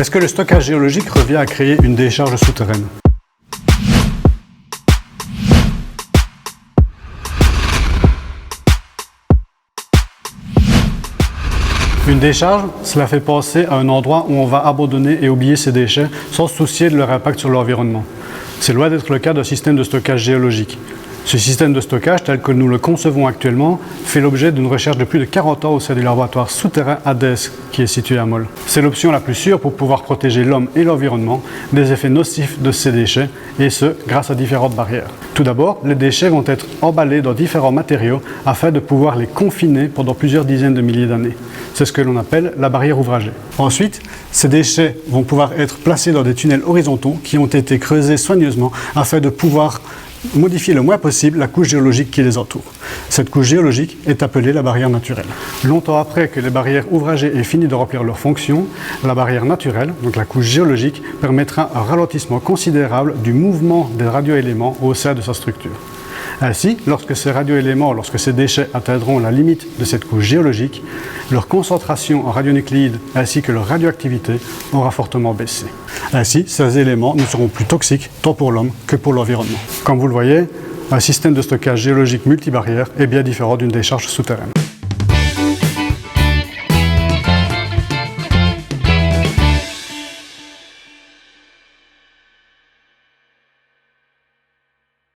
Est-ce que le stockage géologique revient à créer une décharge souterraine? Une décharge, cela fait penser à un endroit où on va abandonner et oublier ses déchets sans se soucier de leur impact sur l'environnement. C'est loin d'être le cas d'un système de stockage géologique. Ce système de stockage, tel que nous le concevons actuellement, fait l'objet d'une recherche de plus de 40 ans au sein du laboratoire souterrain HADES, qui est situé à Mol. C'est l'option la plus sûre pour pouvoir protéger l'homme et l'environnement des effets nocifs de ces déchets, et ce, grâce à différentes barrières. Tout d'abord, les déchets vont être emballés dans différents matériaux afin de pouvoir les confiner pendant plusieurs dizaines de milliers d'années. C'est ce que l'on appelle la barrière ouvragée. Ensuite, ces déchets vont pouvoir être placés dans des tunnels horizontaux qui ont été creusés soigneusement afin de pouvoir modifier le moins possible la couche géologique qui les entoure. Cette couche géologique est appelée la barrière naturelle. Longtemps après que les barrières ouvragées aient fini de remplir leur fonction, la barrière naturelle, donc la couche géologique, permettra un ralentissement considérable du mouvement des radioéléments au sein de sa structure. Ainsi, lorsque ces déchets atteindront la limite de cette couche géologique, leur concentration en radionucléides ainsi que leur radioactivité aura fortement baissé. Ainsi, ces éléments ne seront plus toxiques tant pour l'homme que pour l'environnement. Comme vous le voyez, un système de stockage géologique multibarrière est bien différent d'une décharge souterraine.